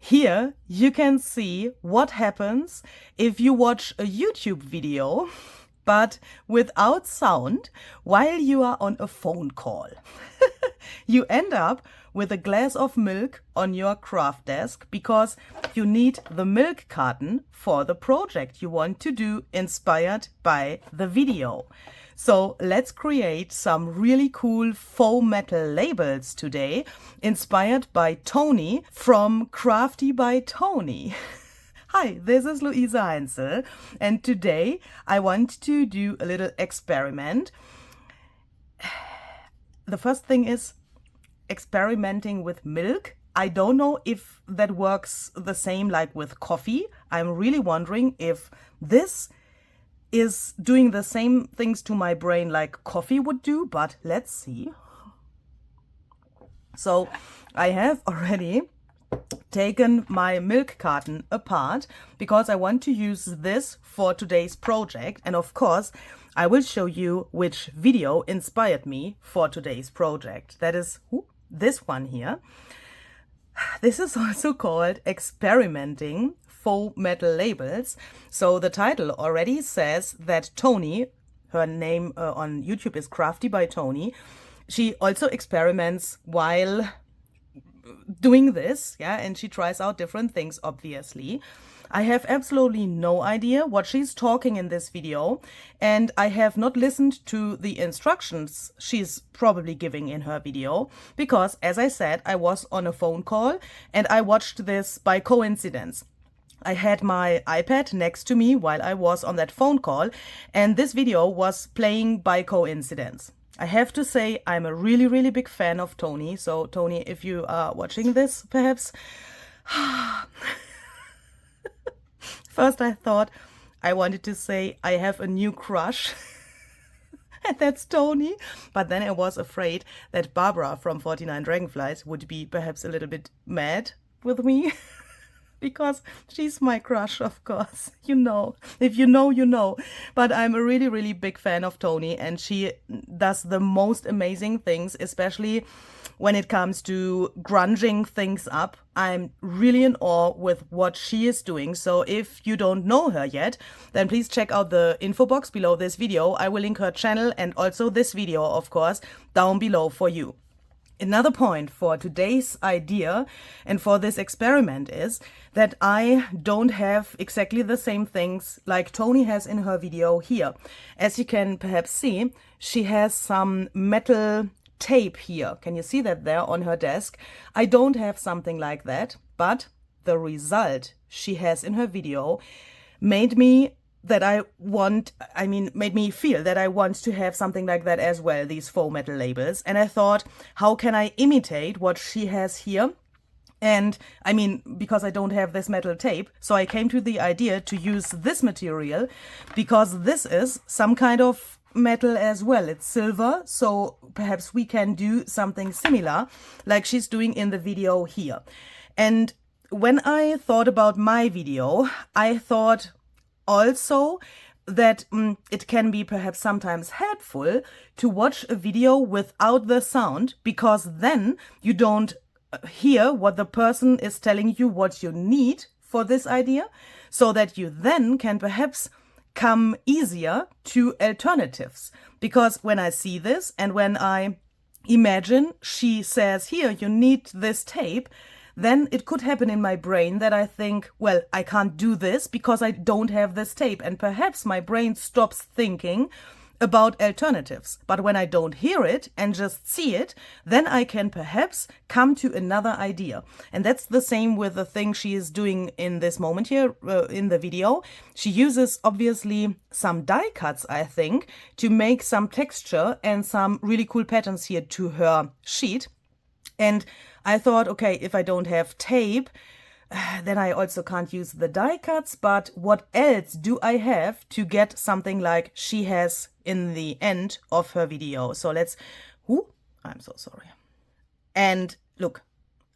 Here you can see what happens if you watch a YouTube video but without sound while you are on a phone call. You end up with a glass of milk on your craft desk because you need the milk carton for the project you want to do inspired by the video. So let's create some really cool faux metal labels today, inspired by Toni from Crafty by Toni. Hi, this is Luisa Heinzel, and today I want to do a little experiment. The first thing is experimenting with milk. I don't know if that works the same like with coffee. I'm really wondering if this is doing the same things to my brain like coffee would do, but let's see. So I have already taken my milk carton apart because I want to use this for today's project, and of course I will show you which video inspired me for today's project. That is this one here. This is also called experimenting faux metal labels. So the title already says that Toni, her name on YouTube is Crafty by Toni, she also experiments while doing this, yeah, and she tries out different things, obviously. I have absolutely no idea what she's talking in this video, and I have not listened to the instructions she's probably giving in her video, because, as I said, I was on a phone call and I watched this by coincidence. I had my iPad next to me while I was on that phone call, and this video was playing by coincidence. I have to say I'm a really, really big fan of Toni. So Toni, if you are watching this, perhaps. First I thought I wanted to say I have a new crush. And that's Toni. But then I was afraid that Barbara from 49 Dragonflies would be perhaps a little bit mad with me. Because she's my crush, of course. You know. If you know, you know. But I'm a really, really big fan of Toni, and she does the most amazing things, especially when it comes to grunging things up. I'm really in awe with what she is doing. So if you don't know her yet, then please check out the info box below this video. I will link her channel and also this video, of course, down below for you. Another point for today's idea and for this experiment is that I don't have exactly the same things like Toni has in her video here. As you can perhaps see, she has some metal tape here. Can you see that there on her desk? I don't have something like that, but the result she has in her video made me feel that I want to have something like that as well, these faux metal labels. And I thought, how can I imitate what she has here? And I mean, because I don't have this metal tape, so I came to the idea to use this material because this is some kind of metal as well. It's silver, so perhaps we can do something similar like she's doing in the video here. And when I thought about my video, I thought also that it can be perhaps sometimes helpful to watch a video without the sound, because then you don't hear what the person is telling you what you need for this idea, so that you then can perhaps come easier to alternatives. Because when I see this and when I imagine she says, here, you need this tape, then it could happen in my brain that I think, well, I can't do this because I don't have this tape. And perhaps my brain stops thinking about alternatives. But when I don't hear it and just see it, then I can perhaps come to another idea. And that's the same with the thing she is doing in this moment here in the video. She uses obviously some die cuts, I think, to make some texture and some really cool patterns here to her sheet. And I thought, okay, if I don't have tape, then I also can't use the die cuts, but what else do I have to get something like she has in the end of her video? So I'm so sorry. And look,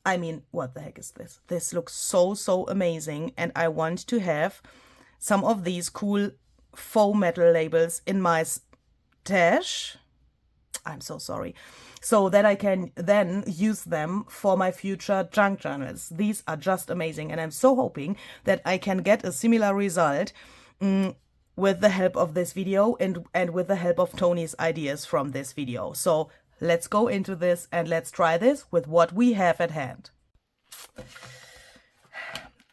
I mean, what the heck is this? This looks so, so amazing. And I want to have some of these cool faux metal labels in my stash. I'm so sorry. so that I can then use them for my future junk journals. These are just amazing, and I'm so hoping that I can get a similar result with the help of this video and with the help of Toni's ideas from this video. So let's go into this and let's try this with what we have at hand.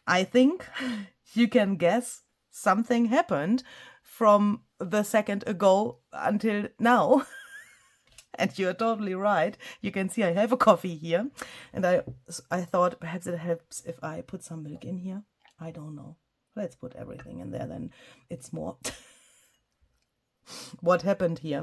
I think you can guess something happened from the second ago until now. And you're totally right. You can see I have a coffee here. And I thought perhaps it helps if I put some milk in here. I don't know. Let's put everything in there, then it's more. What happened here?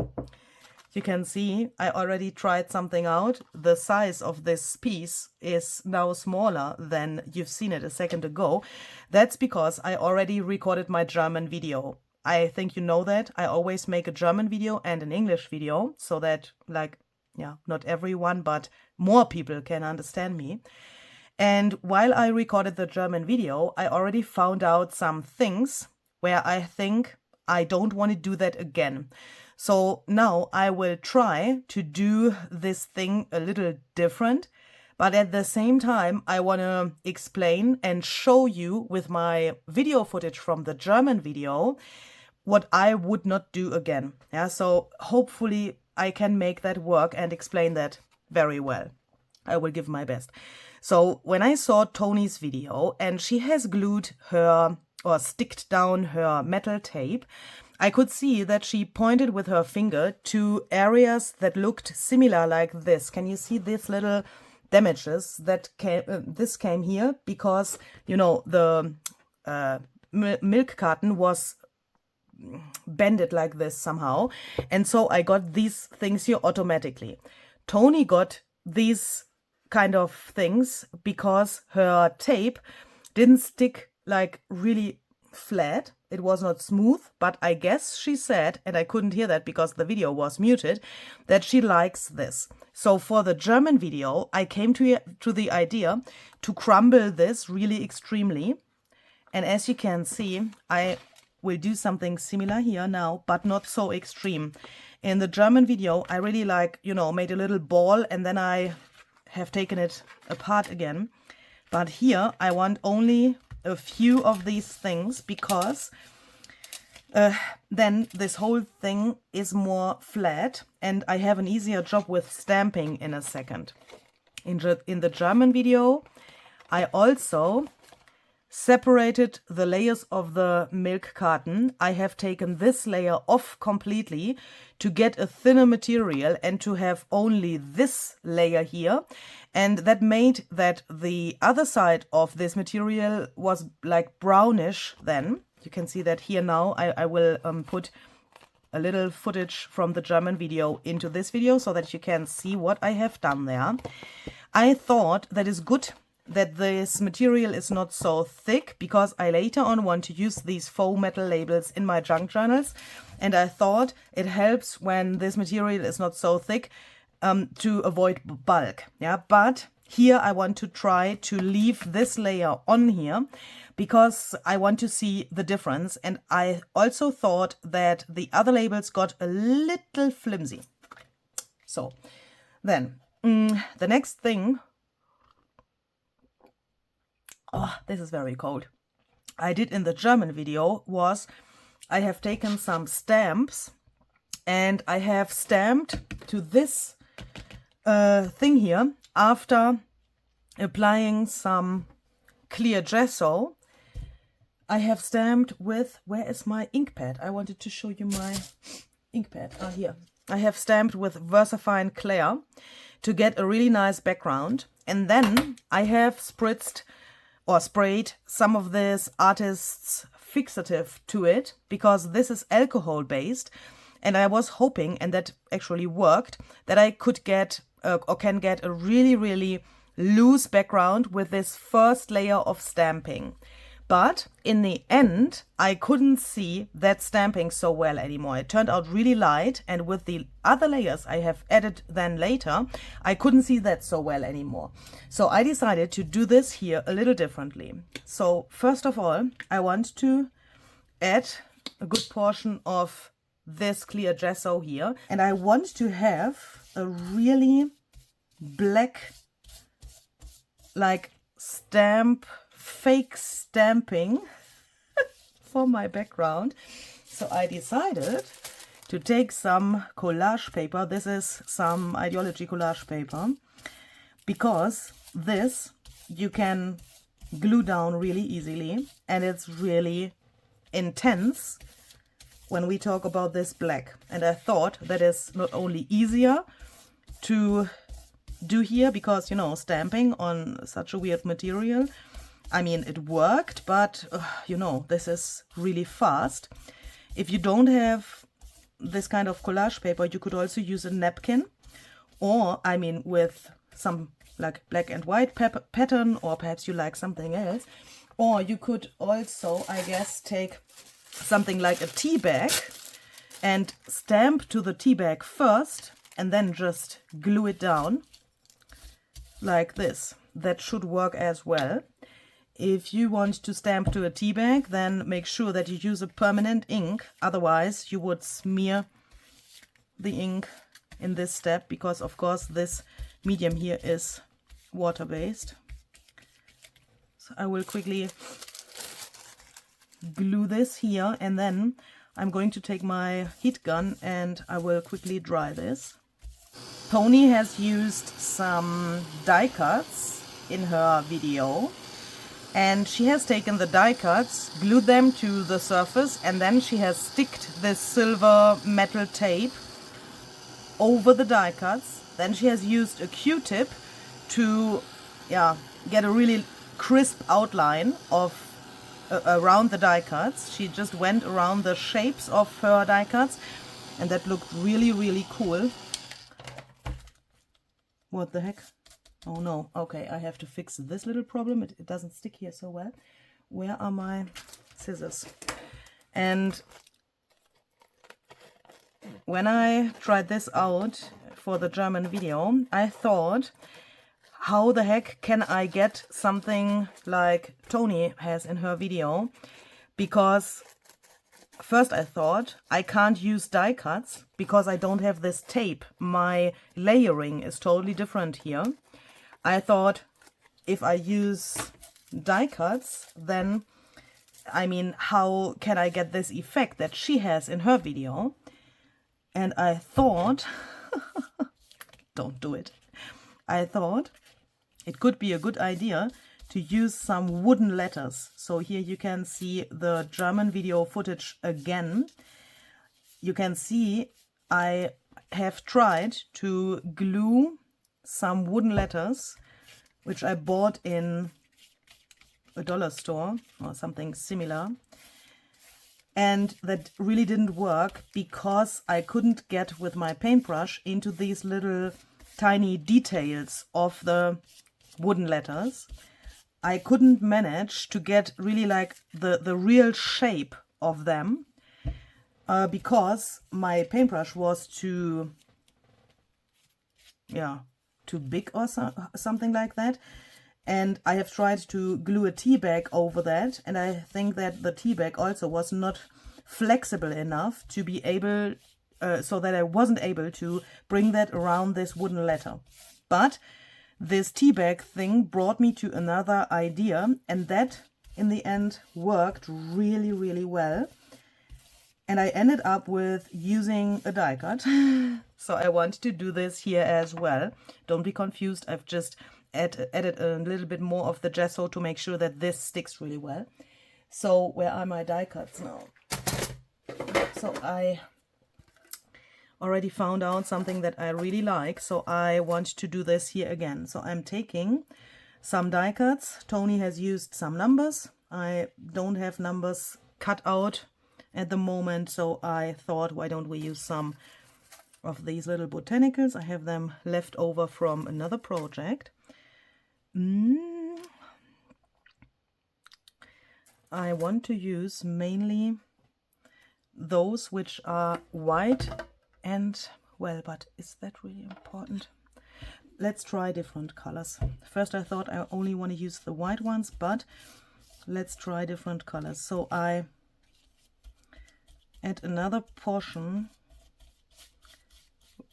You can see I already tried something out. The size of this piece is now smaller than you've seen it a second ago. That's because I already recorded my German video. I think you know that. I always make a German video and an English video so that, like, yeah, not everyone, but more people can understand me. And while I recorded the German video, I already found out some things where I think I don't want to do that again. So now I will try to do this thing a little different, but at the same time, I want to explain and show you with my video footage from the German video what I would not do again. Yeah, so hopefully I can make that work and explain that very well. I will give my best. So when I saw Toni's video and she has glued her or sticked down her metal tape, I could see that she pointed with her finger to areas that looked similar like this. Can you see these little damages that came? This came here because, you know, the milk carton was bended like this somehow. And so I got these things here automatically. Toni got these kind of things because her tape didn't stick like really flat. It was not smooth, but I guess she said, and I couldn't hear that because the video was muted, that she likes this. So for the German video, I came to the idea to crumble this really extremely. And as you can see, I will do something similar here now, but not so extreme. In the German video, I really like, you know, made a little ball and then I have taken it apart again. But here I want only a few of these things because then this whole thing is more flat and I have an easier job with stamping in a second. In the German video, I also separated the layers of the milk carton. I have taken this layer off completely to get a thinner material and to have only this layer here. And that made that the other side of this material was like brownish then. You can see that here now. I will put a little footage from the German video into this video so that you can see what I have done there. I thought that is good that this material is not so thick because I later on want to use these faux metal labels in my junk journals, and I thought it helps when this material is not so thick to avoid bulk. Yeah, but here I want to try to leave this layer on here because I want to see the difference, and I also thought that the other labels got a little flimsy. So then the next thing, oh, this is very cold, I did in the German video was I have taken some stamps and I have stamped to this thing here after applying some clear gesso. I have stamped with, where is my ink pad? I wanted to show you my ink pad. Ah, here. I have stamped with VersaFine Clear to get a really nice background. And then I have spritzed or sprayed some of this artist's fixative to it because this is alcohol based. And I was hoping, and that actually worked, that I could get or can get a really, really loose background with this first layer of stamping. But in the end, I couldn't see that stamping so well anymore. It turned out really light, and with the other layers I have added then later, I couldn't see that so well anymore. So I decided to do this here a little differently. So first of all, I want to add a good portion of this clear gesso here, and I want to have a really black, like fake stamping for my background. So I decided to take some collage paper. This is some ideology collage paper, because this you can glue down really easily, and it's really intense when we talk about this black. And I thought that is not only easier to do here, because, you know, stamping on such a weird material, I mean, it worked, but you know, this is really fast. If you don't have this kind of collage paper, you could also use a napkin, or I mean with some like black and white pattern, or perhaps you like something else. Or you could also, I guess, take something like a tea bag and stamp to the tea bag first, and then just glue it down like this. That should work as well. If you want to stamp to a tea bag, then make sure that you use a permanent ink. Otherwise, you would smear the ink in this step, because of course this medium here is water-based. So I will quickly glue this here, and then I'm going to take my heat gun and I will quickly dry this. Toni has used some die cuts in her video, and she has taken the die cuts, glued them to the surface, and then she has sticked this silver metal tape over the die cuts. Then she has used a Q-tip to get a really crisp outline of around the die cuts. She just went around the shapes of her die cuts, and that looked really, really cool. What the heck? Oh no, okay, I have to fix this little problem. It doesn't stick here so well. Where are my scissors? And when I tried this out for the German video, I thought, how the heck can I get something like Toni has in her video? Because first I thought, I can't use die cuts because I don't have this tape. My layering is totally different here. I thought, if I use die cuts, then, I mean, how can I get this effect that she has in her video? And I thought, don't do it. I thought it could be a good idea to use some wooden letters. So here you can see the German video footage again. You can see I have tried to glue some wooden letters, which I bought in a dollar store or something similar. And that really didn't work because I couldn't get with my paintbrush into these little tiny details of the wooden letters. I couldn't manage to get really like the real shape of them because my paintbrush was too big or something like that. And I have tried to glue a tea bag over that, and I think that the tea bag also was not flexible enough to be able, so that I wasn't able to bring that around this wooden letter. But this tea bag thing brought me to another idea, and that in the end worked really, really well. And I ended up with using a die cut. So I want to do this here as well. Don't be confused. I've just added a little bit more of the gesso to make sure that this sticks really well. So where are my die cuts now? So I already found out something that I really like. So I want to do this here again. So I'm taking some die cuts. Toni has used some numbers. I don't have numbers cut out at the moment, so I thought, why don't we use some of these little botanicals? I have them left over from another project. I want to use mainly those which are white and, well, but is that really important? Let's try different colors. First I thought I only want to use the white ones, but let's try different colors. So I add another portion,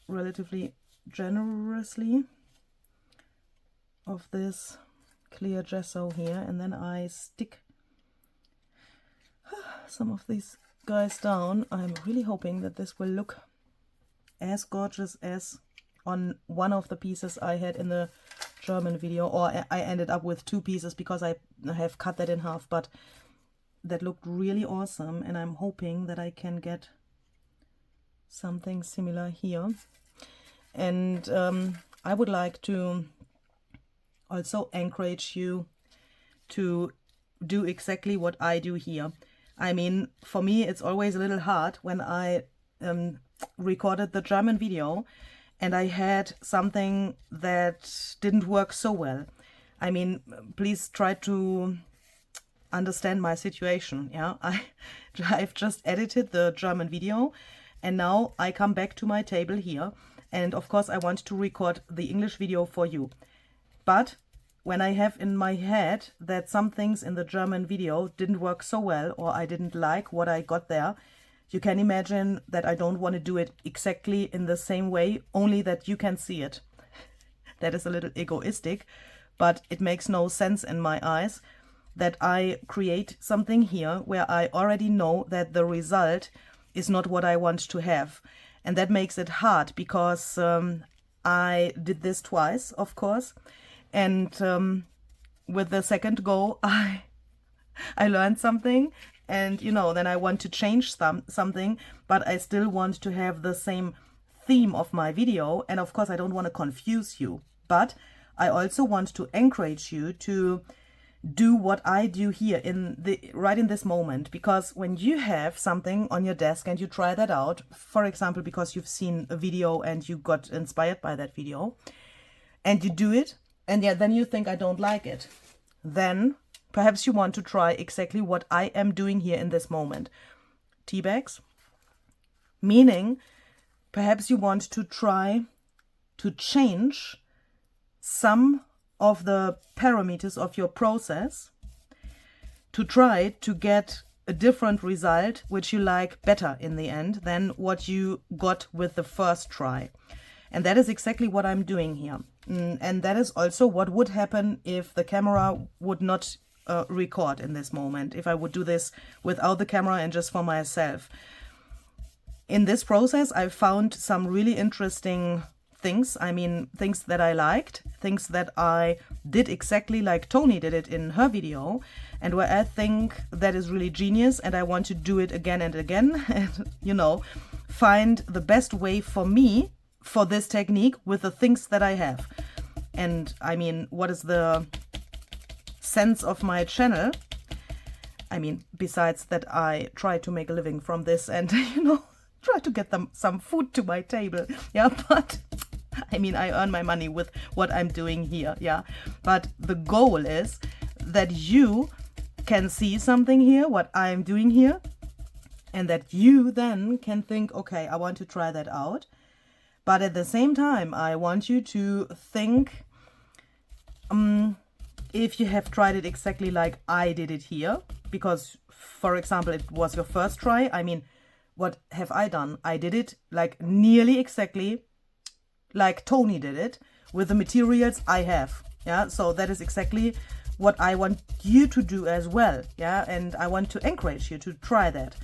relatively generously of this clear gesso here, and then I stick some of these guys down. I'm really hoping that this will look as gorgeous as on one of the pieces I had in the German video, or I ended up with 2 pieces because I have cut that in half, but that looked really awesome, and I'm hoping that I can get something similar here. And I would like to also encourage you to do exactly what I do here. I mean, for me, it's always a little hard when I recorded the German video and I had something that didn't work so well. I mean, please try to understand my situation. Yeah, I've just edited the German video, and now I come back to my table here, and of course I want to record the English video for you. But when I have in my head that some things in the German video didn't work so well, or I didn't like what I got there, you can imagine that I don't want to do it exactly in the same way, only that you can see it. That is a little egoistic, but it makes no sense in my eyes that I create something here where I already know that the result is not what I want to have. And that makes it hard because I did this twice, of course. And with the second go, I learned something, and you know, then I want to change something, but I still want to have the same theme of my video. And of course, I don't want to confuse you, but I also want to encourage you to do what I do here right in this moment, because when you have something on your desk and you try that out, for example, because you've seen a video and you got inspired by that video, and you do it, and yeah, then you think I don't like it, then perhaps you want to try exactly what I am doing here in this moment. Tea bags, meaning perhaps you want to try to change some of the parameters of your process to try to get a different result which you like better in the end than what you got with the first try. And that is exactly what I'm doing here. And that is also what would happen if the camera would not record in this moment, if I would do this without the camera and just for myself. In this process, I found some really interesting things. I mean, things that I liked, things that I did exactly like Toni did it in her video, and where I think that is really genius, and I want to do it again and again, and you know, find the best way for me for this technique with the things that I have. And I mean, what is the sense of my channel? I mean, besides that I try to make a living from this and, you know, try to get them some food to my table. Yeah, but I mean, I earn my money with what I'm doing here. Yeah, but the goal is that you can see something here, what I'm doing here, and that you then can think, okay, I want to try that out. But at the same time, I want you to think, if you have tried it exactly like I did it here, because, for example, it was your first try. I mean, what have I done? I did it like nearly exactly like Toni did it with the materials I have. Yeah, so that is exactly what I want you to do as well. Yeah, and I want to encourage you to try that.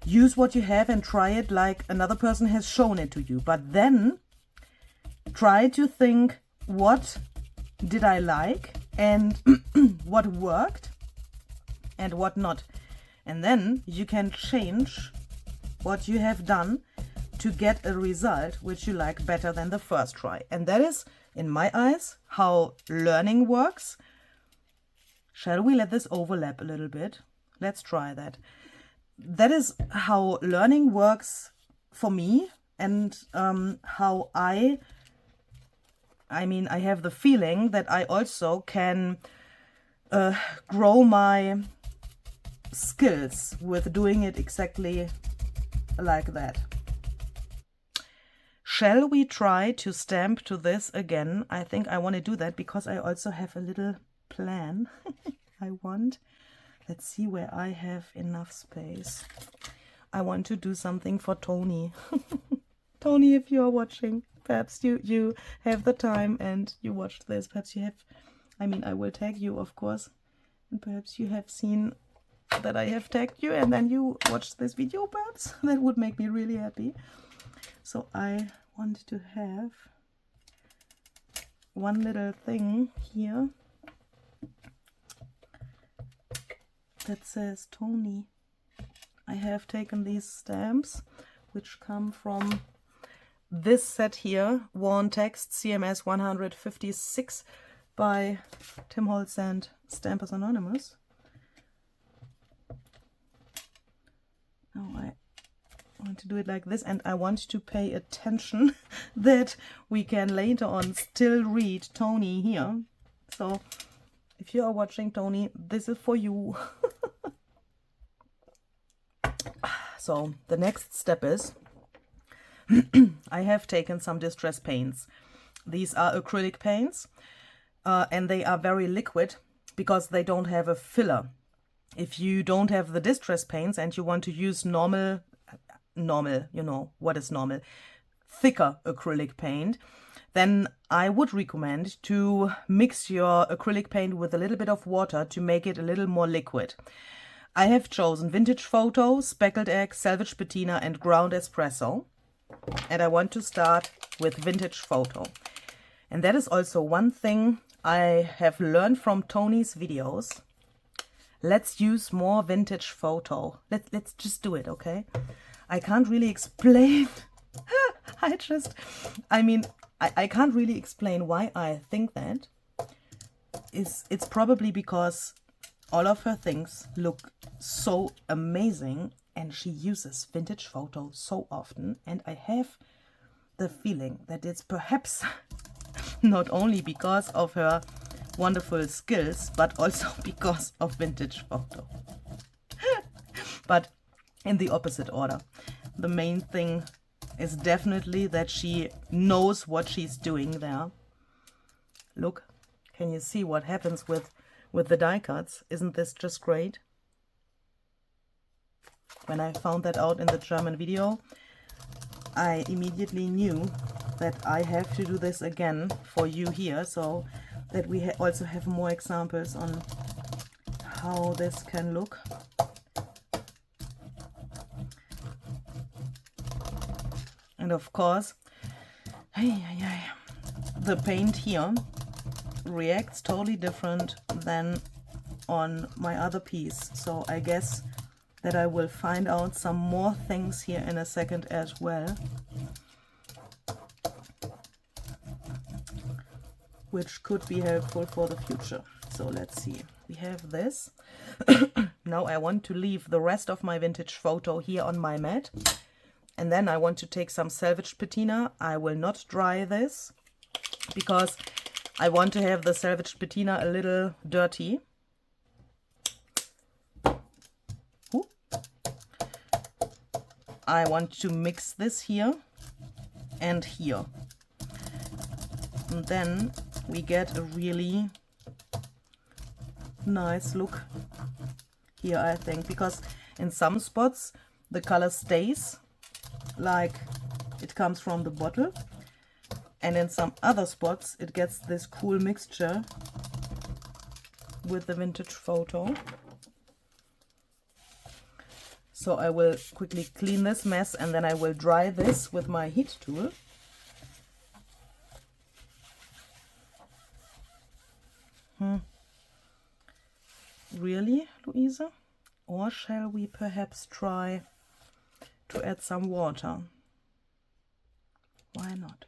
Use what you have and try it like another person has shown it to you. But then try to think, what did I like and what worked and what not. And then you can change what you have done to get a result which you like better than the first try. And that is, in my eyes, how learning works. Shall we let this overlap a little bit? Let's try that. That is how learning works for me, and how I mean, I have the feeling that I also can grow my skills with doing it exactly like that. Shall we try to stamp to this again? I think I want to do that because I also have a little plan. Let's see where I have enough space. I want to do something for Toni. Toni, if you are watching, perhaps you have the time and you watched this. Perhaps you have, I mean, I will tag you, of course, and perhaps you have seen that I have tagged you and then you watched this video. Perhaps that would make me really happy. So I want to have one little thing here that says Toni. I have taken these stamps which come from this set here, Worn Text CMS 156 by Tim Holtz and Stampers Anonymous. Now I want to do it like this, and I want to pay attention that we can later on still read Toni here. So if you are watching Toni, this is for you. So the next step is I have taken some distress paints. These are acrylic paints and they are very liquid because they don't have a filler. If you don't have the distress paints and you want to use normal, you know, what is normal, thicker acrylic paint, then I would recommend to mix your acrylic paint with a little bit of water to make it a little more liquid. I have chosen Vintage Photo, Speckled Egg, Salvage Patina and Ground Espresso. And I want to start with Vintage Photo. And that is also one thing I have learned from Toni's videos. Let's use more Vintage Photo. Let's just do it, okay? I can't really explain. I can't really explain why I think that. It's probably because all of her things look so amazing and she uses Vintage Photo so often, and I have the feeling that it's perhaps not only because of her wonderful skills but also because of Vintage Photo. But in the opposite order. The main thing is definitely that she knows what she's doing there. Look, can you see what happens with the die cuts? Isn't this just great? When I found that out in the German video, I immediately knew that I have to do this again for you here, so that we also have more examples on how this can look. And of course, the paint here reacts totally different than on my other piece. So I guess that I will find out some more things here in a second as well, which could be helpful for the future. So let's see. We have this. Now I want to leave the rest of my Vintage Photo here on my mat. And then I want to take some Salvage Patina. I will not dry this because I want to have the Salvage Patina a little dirty. Ooh. I want to mix this here and here. And then we get a really nice look here, I think, because in some spots the color stays like it comes from the bottle, and in some other spots it gets this cool mixture with the Vintage Photo. So I will quickly clean this mess and then I will dry this with my heat tool. Really, Louisa? Or shall we perhaps try to add some water? Why not?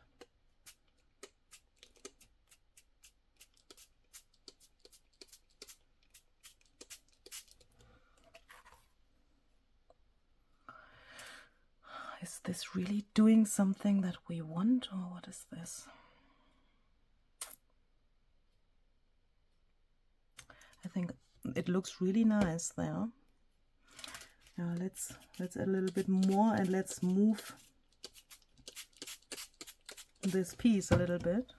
Is this really doing something that we want, or what is this? I think it looks really nice there. Now let's add a little bit more and let's move this piece a little bit.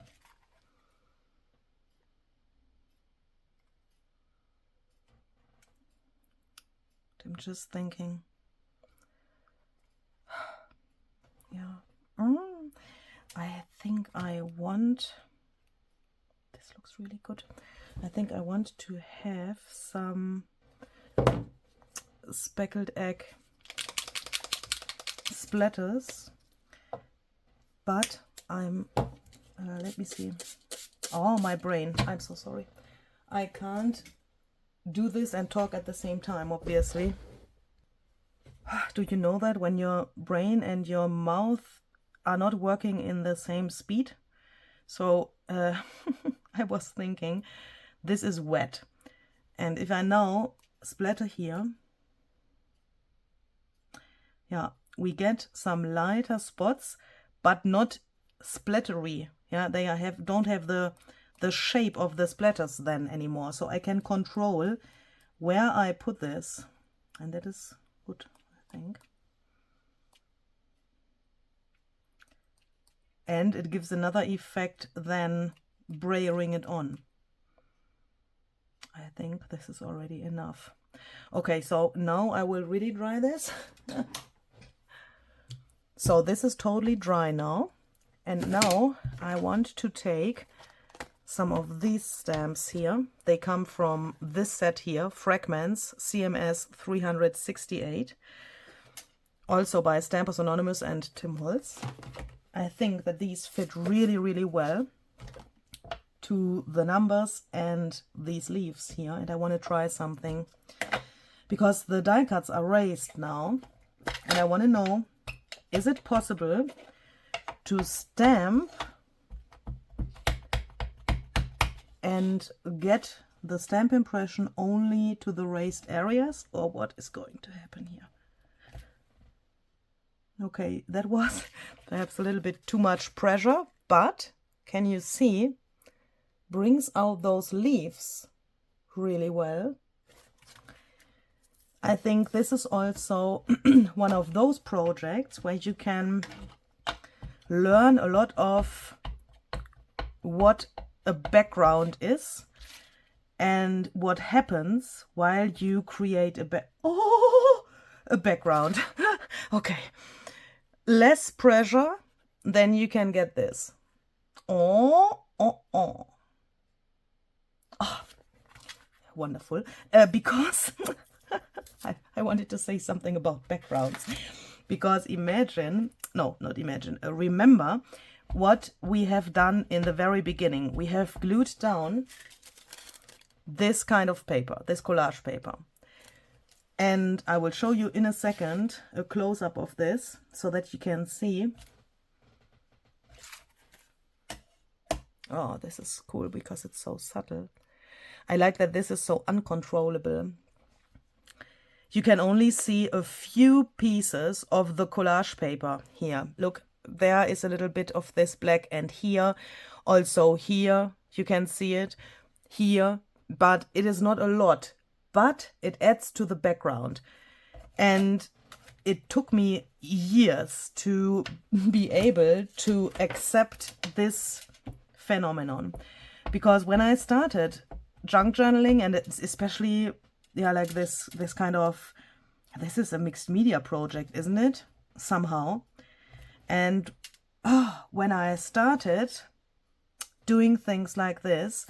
I'm just thinking, yeah, I think I want, this looks really good. I think I want to have some speckled egg splatters, but I'm, let me see. Oh, my brain, I'm so sorry. I can't do this and talk at the same time, obviously. Do you know that when your brain and your mouth are not working in the same speed? So I was thinking, this is wet. And if I now splatter here, yeah, we get some lighter spots, but not splattery. Yeah, they don't have the shape of the splatters then anymore. So I can control where I put this, and that is good, I think. And it gives another effect than brayering it on. I think this is already enough. Okay, so now I will really dry this. So this is totally dry now. And now I want to take some of these stamps here. They come from this set here, Fragments CMS 368. Also by Stampers Anonymous and Tim Holtz. I think that these fit really, really well to the numbers and these leaves here. And I want to try something because the die cuts are raised now. And I want to know, is it possible to stamp and get the stamp impression only to the raised areas, or what is going to happen here? Okay, that was perhaps a little bit too much pressure, but can you see, brings out those leaves really well. I think this is also one of those projects where you can learn a lot of what a background is and what happens while you create a background. Okay, less pressure, then you can get this. Oh, wonderful. Because I wanted to say something about backgrounds. Because remember what we have done in the very beginning. We have glued down this kind of paper, this collage paper. And I will show you in a second a close-up of this so that you can see. Oh, this is cool because it's so subtle. I like that this is so uncontrollable. You can only see a few pieces of the collage paper here. Look, there is a little bit of this black, and here, also here, you can see it, here, but it is not a lot, but it adds to the background. And it took me years to be able to accept this phenomenon. Because when I started junk journaling, and it's especially, yeah, like this kind of, this is a mixed media project, isn't it? Somehow. And when I started doing things like this,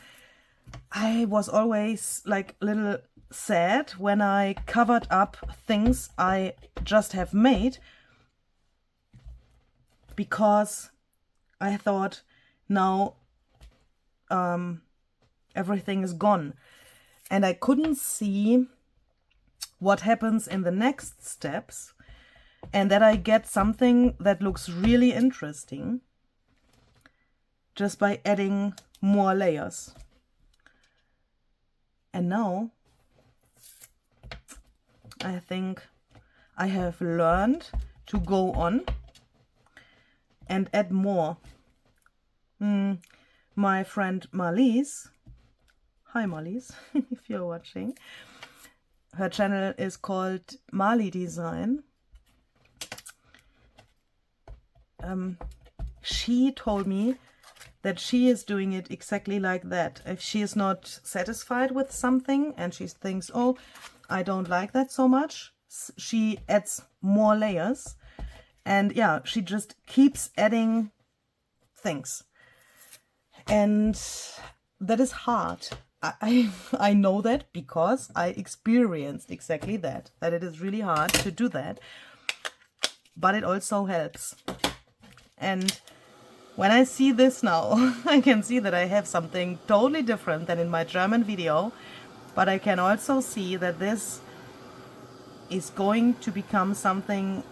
I was always like a little sad when I covered up things I just have made, because I thought now everything is gone. And I couldn't see what happens in the next steps, and that I get something that looks really interesting just by adding more layers. And now I think I have learned to go on and add more. My friend Marlies, hi Marlies, if you're watching, her channel is called Marley Design. She told me that she is doing it exactly like that. If she is not satisfied with something and she thinks, oh, I don't like that so much, she adds more layers. And yeah, she just keeps adding things. And that is hard. I know that because I experienced exactly that it is really hard to do that, but it also helps. And when I see this now, I can see that I have something totally different than in my German video, but I can also see that this is going to become something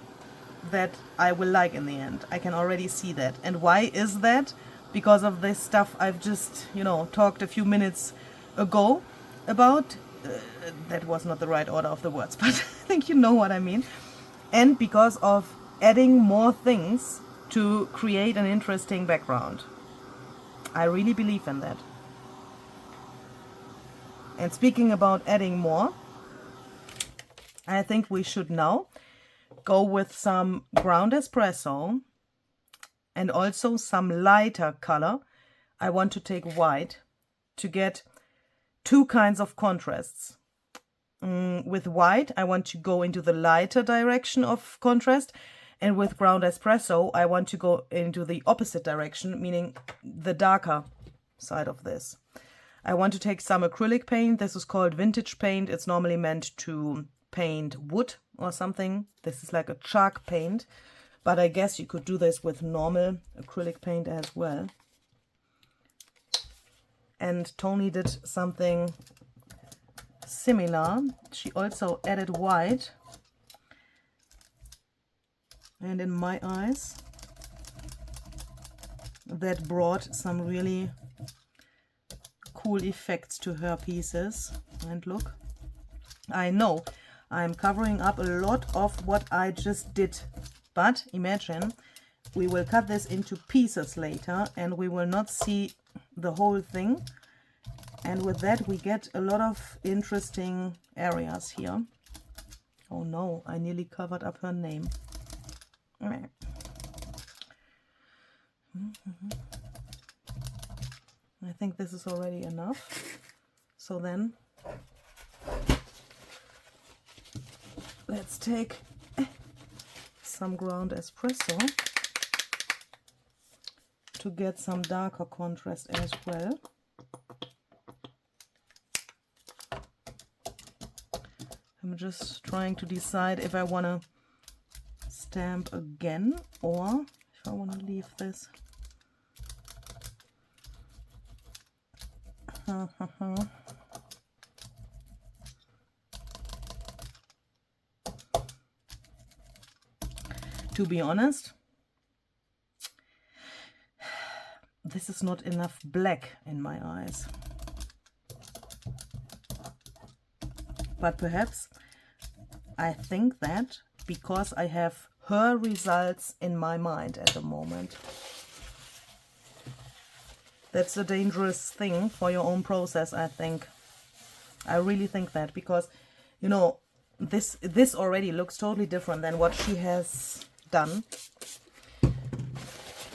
that I will like in the end. I can already see that. And why is that? Because of this stuff I've just, talked a few minutes ago about. That was not the right order of the words, but I think you know what I mean. And because of adding more things to create an interesting background. I really believe in that. And speaking about adding more, I think we should now go with some ground espresso and also some lighter color. I want to take white to get two kinds of contrasts. With white, I want to go into the lighter direction of contrast, and with ground espresso, I want to go into the opposite direction, meaning the darker side of this. I want to take some acrylic paint. This is called vintage paint. It's normally meant to paint wood or something. This is like a chalk paint, but I guess you could do this with normal acrylic paint as well. And Toni did something similar. She also added white, and in my eyes that brought some really cool effects to her pieces. And look, I know I'm covering up a lot of what I just did, but imagine we will cut this into pieces later and we will not see the whole thing. And with that, we get a lot of interesting areas here. Oh no, I nearly covered up her name. I think this is already enough. So then, let's take some ground espresso to get some darker contrast as well. I'm just trying to decide if I want to stamp again or if I want to leave this. To be honest, this is not enough black in my eyes. But perhaps I think that because I have her results in my mind at the moment. That's a dangerous thing for your own process, I think. I really think that, because, you know, this already looks totally different than what she has done.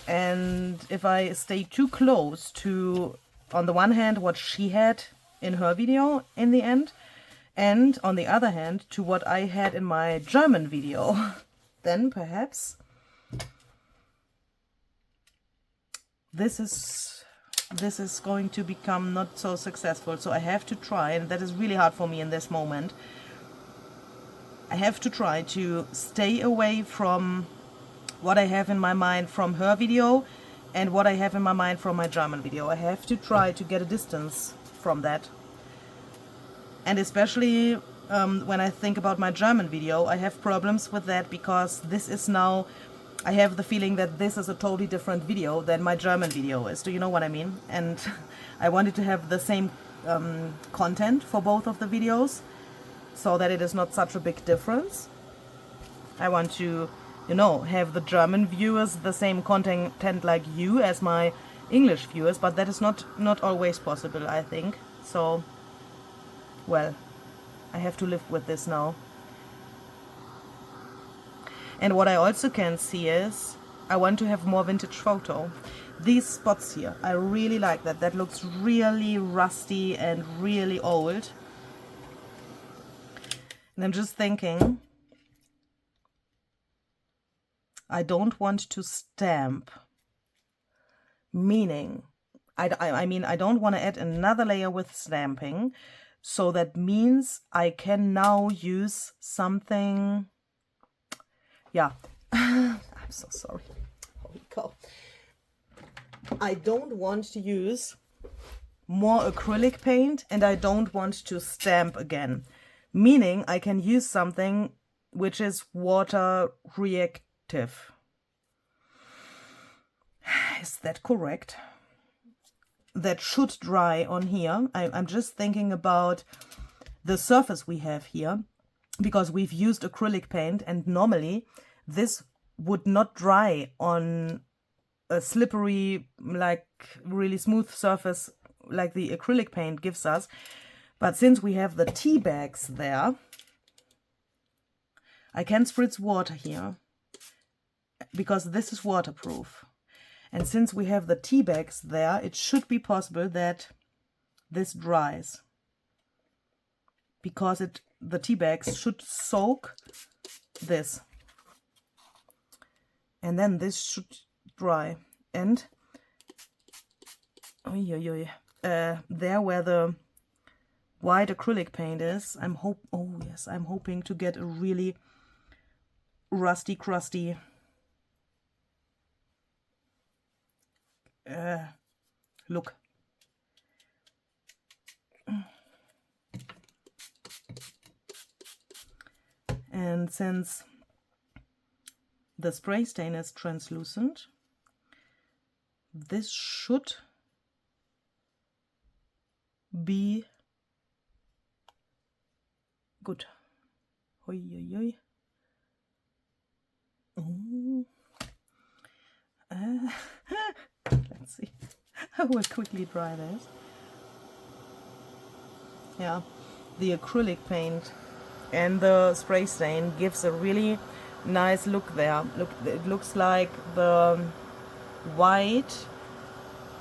And if I stay too close to, on the one hand, what she had in her video in the end, and on the other hand, to what I had in my German video, then perhaps this is going to become not so successful. So I have to try, and that is really hard for me in this moment. I have to try to stay away from what I have in my mind from her video and what I have in my mind from my German video. I have to try to get a distance from that. And especially when I think about my German video, I have problems with that, because this is now, I have the feeling that this is a totally different video than my German video is. Do you know what I mean? And I wanted to have the same content for both of the videos, so that it is not such a big difference. I want to, you know, have the German viewers the same content like you as my English viewers, but that is not always possible, I think. So, well, I have to live with this now. And what I also can see is I want to have more vintage photo. These spots here, I really like that. That looks really rusty and really old. And I'm just thinking, I don't want to stamp meaning I mean, I don't want to add another layer with stamping. So that means I can now use something. Yeah, I'm so sorry. Holy cow. I don't want to use more acrylic paint, and I don't want to stamp again. Meaning I can use something which is water reactive. Is that correct? That should dry on here. I'm just thinking about the surface we have here, because we've used acrylic paint, and normally this would not dry on a slippery, like really smooth surface like the acrylic paint gives us. But since we have the tea bags there, I can spritz water here because this is waterproof. And since we have the tea bags there, it should be possible that this dries, because the tea bags should soak this, and then this should dry. And there where the white acrylic paint is, I'm hoping to get a really rusty, crusty look. And since the spray stain is translucent, this should be good. Oi, oi, oi. Let's see. I will quickly dry this. Yeah, the acrylic paint and the spray stain gives a really nice look there. Look, it looks like the white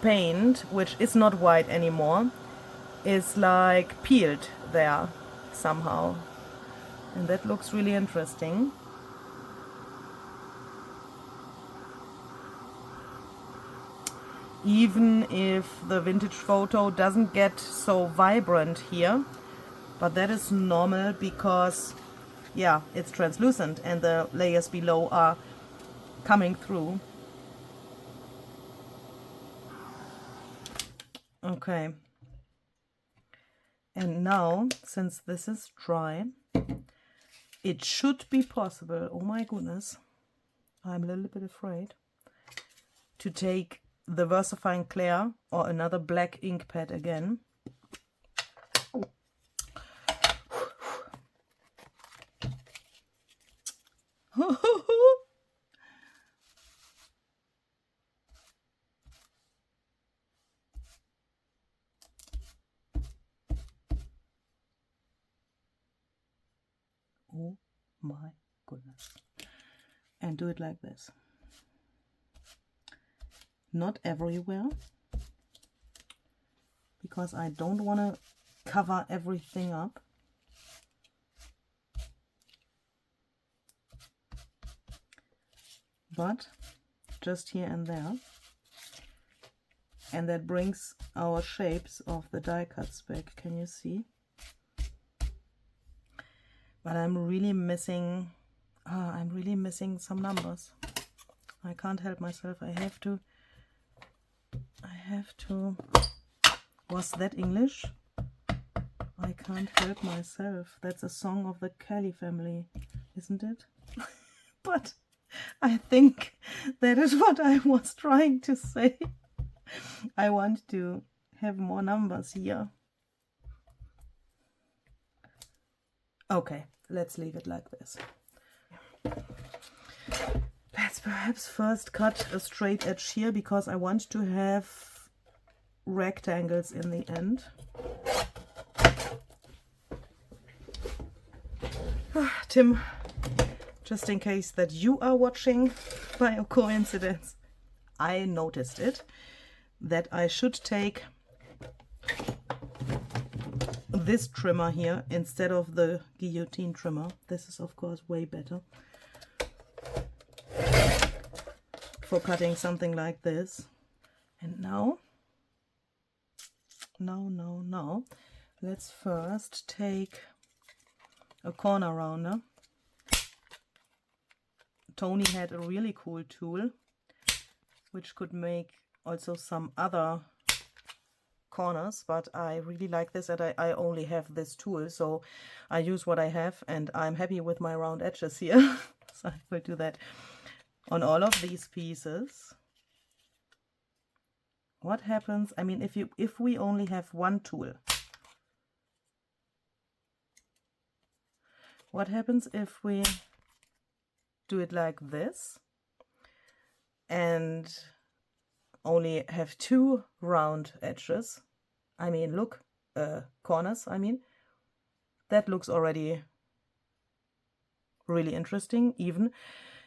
paint, which is not white anymore, is like peeled there somehow, and that looks really interesting. Even if the vintage photo doesn't get so vibrant here, but that is normal because, yeah, it's translucent and the layers below are coming through. Okay. And now, since this is dry, it should be possible, oh my goodness, I'm a little bit afraid, to take the VersaFine Clear or another black ink pad again. Oh my goodness. And do it like this. Not everywhere, because I don't want to cover everything up. But just here and there. And that brings our shapes of the die cuts back. Can you see? But I'm really missing some numbers. I can't help myself. I have to. Was that English? I can't help myself. That's a song of the Kelly family, isn't it? But I think that is what I was trying to say. I want to have more numbers here. Okay, let's leave it like this. Let's perhaps first cut a straight edge here, because I want to have rectangles in the end. Tim, just in case that you are watching by a coincidence, I noticed it, that I should take this trimmer here instead of the guillotine trimmer. This is of course way better for cutting something like this. And now, let's first take a corner rounder. Toni had a really cool tool which could make also some other corners, but I really like this, and I only have this tool, so I use what I have, and I'm happy with my round edges here. So I will do that on all of these pieces. What happens, I mean, if we only have one tool, what happens if we do it like this and only have two round edges? I mean, look, corners, I mean. That looks already really interesting, even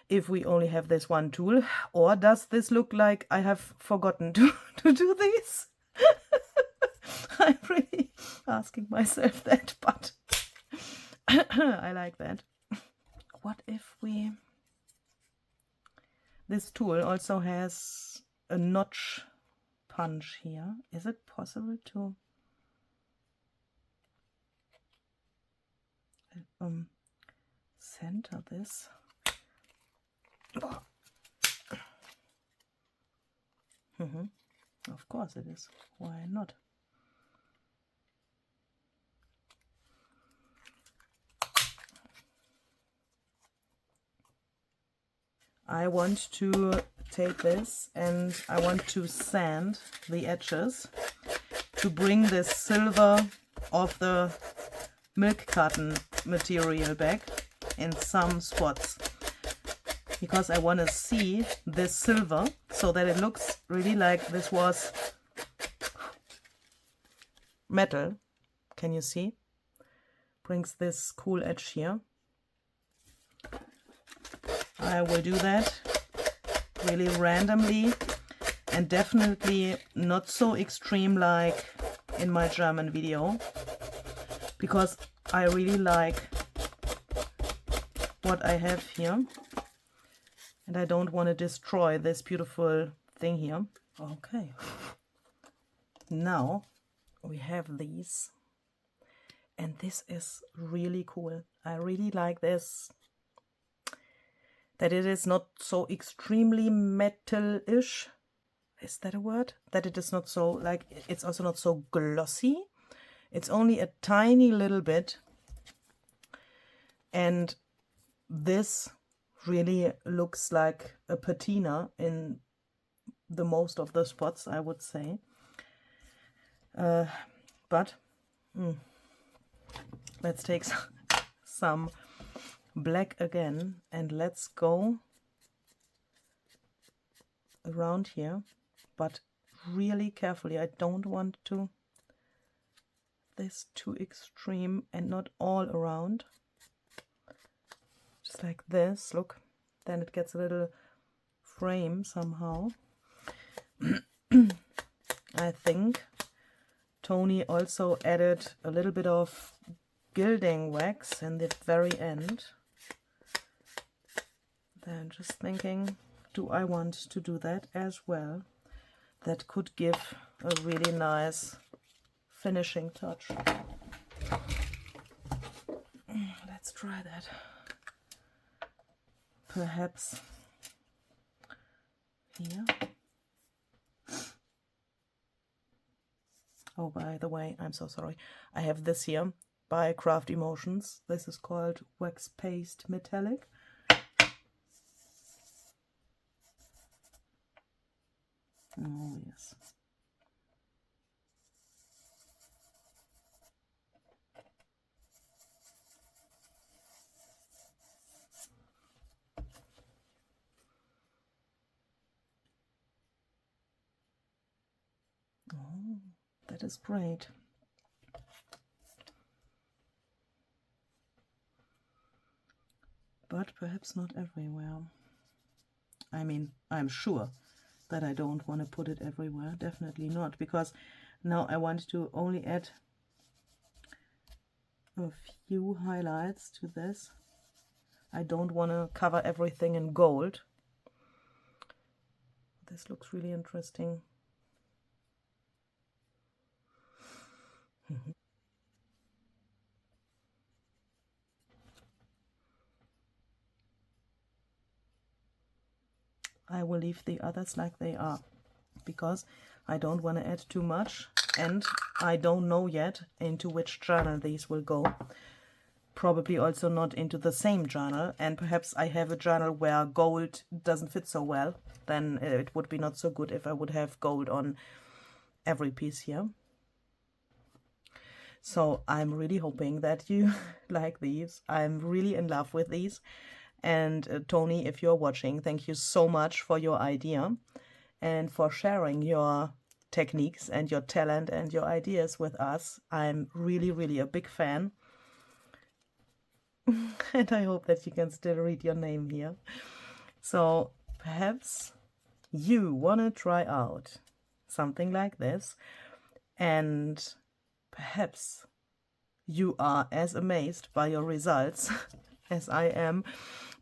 if we only have this one tool. Or does this look like I have forgotten to do this? I'm really asking myself that, but I like that. What if we... This tool also has a notch punch here. Is it possible to center this? Oh. Of course it is. Why not? I want to take this and I want to sand the edges to bring this silver of the milk carton material back in some spots, because I want to see this silver so that it looks really like this was metal. Can you see? Brings this cool edge here. I will do that really randomly and definitely not so extreme like in my German video, because I really like what I have here and I don't want to destroy this beautiful thing here. Okay, now we have these, and this is really cool. I really like this, that it is not so extremely metal-ish. Is that a word? That it is not so, like, it's also not so glossy. It's only a tiny little bit. And this really looks like a patina in the most of the spots, I would say. But let's take some black again and let's go around here, but really carefully. I don't want to this too extreme, and not all around, just like this. Look, then it gets a little frame somehow. I think Toni also added a little bit of gilding wax in the very end. Then just thinking, do I want to do that as well? That could give a really nice finishing touch. Let's try that. Perhaps here. Oh, by the way, I'm so sorry. I have this here by Craft Emotions. This is called Wax Paste Metallic. Oh, yes. Oh, that is great. But perhaps not everywhere. I mean, I'm sure that I don't want to put it everywhere. Definitely not, because now I want to only add a few highlights to this. I don't want to cover everything in gold. This looks really interesting. I will leave the others like they are because I don't want to add too much, and I don't know yet into which journal these will go. Probably also not into the same journal, and perhaps I have a journal where gold doesn't fit so well. Then it would be not so good if I would have gold on every piece here. So I'm really hoping that you like these. I'm really in love with these. And Toni, if you're watching, thank you so much for your idea and for sharing your techniques and your talent and your ideas with us. I'm really, really a big fan. And I hope that you can still read your name here. So perhaps you want to try out something like this, and perhaps you are as amazed by your results as I am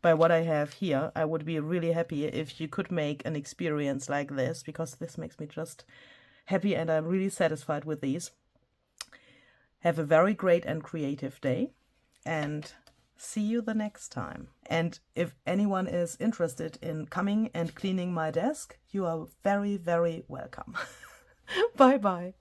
by what I have here. I would be really happy if you could make an experience like this, because this makes me just happy and I'm really satisfied with these. Have a very great and creative day, and see you the next time. And if anyone is interested in coming and cleaning my desk, you are very, very welcome. Bye bye.